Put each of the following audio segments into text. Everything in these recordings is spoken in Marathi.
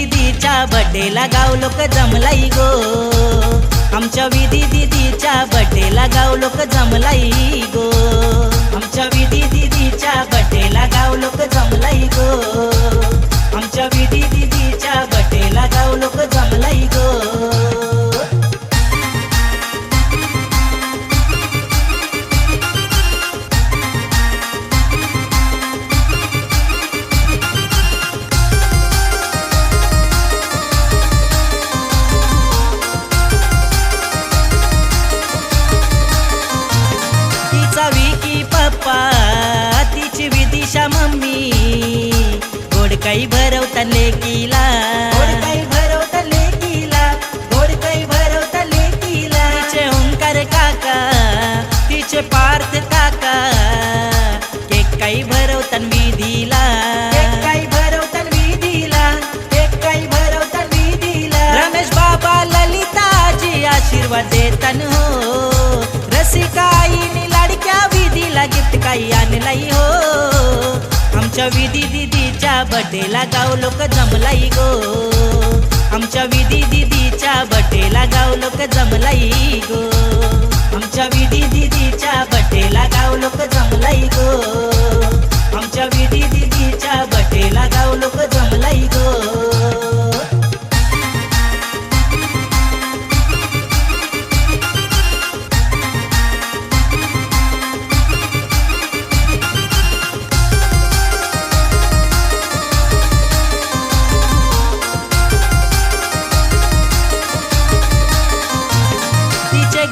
दीदीच्या बर्थडेला गाव लोक जमलाई गो। आमच्या विधी दीदीच्या बर्थडेला गाव लोक जमलाई गो। आमच्या विधी दीदीच्या बर्थडेला गाव लोक जमलाई गो। आमच्या विधी दीदीच्या बर्थडेला गाव लोक जमलाई गो। विकी पप्पा तिची विदिशा मम्मी गोड काही भरवता लेकीला, गोड काही भरवता लेकीला, गोड काही भरवता लेकीला। तिचे ओंकार काका तिचे पार्थ काका केक काही भरवता विधीला, केक काही भरवता विधीला, केक काही भरवता विधीला। रमेश बाबा ललिताजी आशीर्वाद देतन हो। रसिकाईनी लाडक्या विधीला गिफ्ट काही आणलाई हो। आमच्या विधी दीदीच्या बर्थडेला गाव लोक जमलाई गो। आमच्या विधी दीदीच्या बर्थडेला गाव लोक जमलाई गो। आमच्या विधी दीदीच्या बर्थडेला गाव लोक जमलाई गो। आमच्या विधी दीदीच्या बर्थडेला गाव लोक जमलाई गो।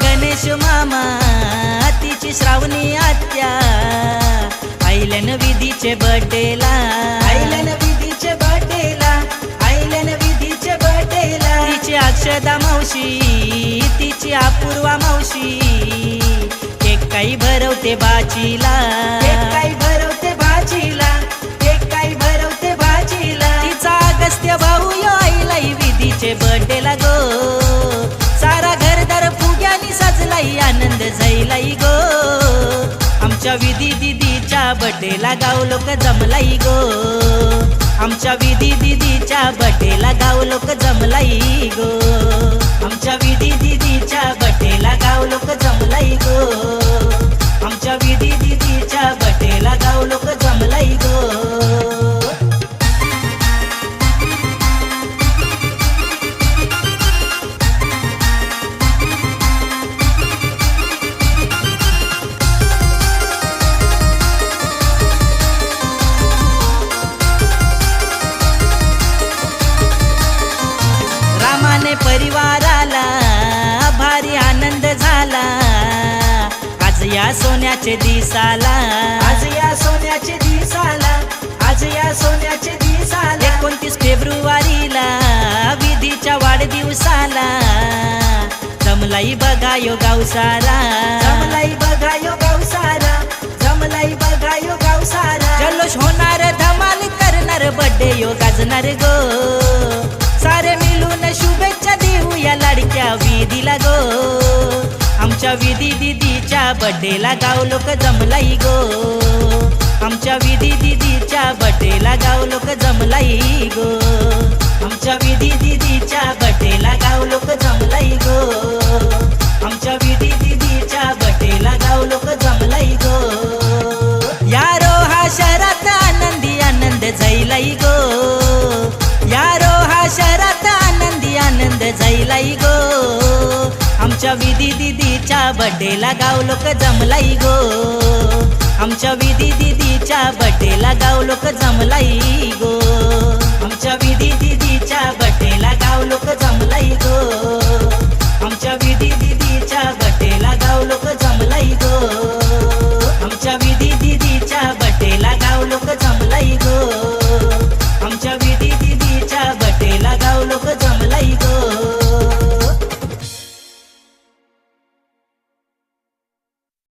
गणेश मामा तिची श्रावणी आत्या आईलन विधीचे बर्थडेला, आईलन विधीचे बर्थडेला, आईलन विधीचे बर्थडेला। तिची अक्षदा मावशी तिची अपूर्वा मावशी केक काही भरवते बाचीला, केक काही भरवते बाचीला, केक काही भरवते बाचीला। तिचा अगस्त्य भाऊ यो आईलाई विधीचे बर्थडेला गो। सारा घरदार फुग्यानी सजलाई आनंद झाईलाई गो। आमच्या विधी दीदीच्या बर्थडेला गाव लोक जमलाई गो। आमच्या विधी दीदीच्या बर्थडेला गाव लोक जमलाई गो। आमच्या विधी दीदीच्या बर्थडेला गाव लोक जमलाई गो। आमच्या विधी दीदीच्या बर्थडेला गाव लोक जमलाई गो। परिवाराला भारी आनंद झाला आज या सोन्याचे दिसाला, आज या सोन्याचे दिसाला, आज या सोन्याचे दिसाला। 29 फेब्रुवारीला विधीच्या वाढदिवसाला जमलाई बघा यो गाव सारा, जमलाई बघा यो गाव सारा, जमलाई बघा यो गाव सारा। जल्लोष होणार धमाल करणार बर्थडे यो गाजणार गो। सारे मिळून शुभेच्छा देऊ या लाडक्या विधीला गो। आमच्या विधी दीदीच्या बर्थडेला गाव लोक जमलाई गो। आमच्या विधी दीदीच्या बर्थडेला गाव लोक जमलाई गो। आमच्या विधी दीदीच्या बर्थडेला गाव लोक जमलाई गो। आमच्या विधी दीदीच्या बर्थडेला गाव लोक जमलाई गो। यारो हा शहरात आनंदी आनंद झाईलाई गो। यारो हा शहरात आनंदी आनंद झाईलाई गो। आमच्या विधी दीदीच्या बर्थडेला गाव लोक जमलाई गो। आमच्या विधी दीदीच्या बर्थडेला गाव लोक जमलाई गो। आमच्या विधी दीदीच्या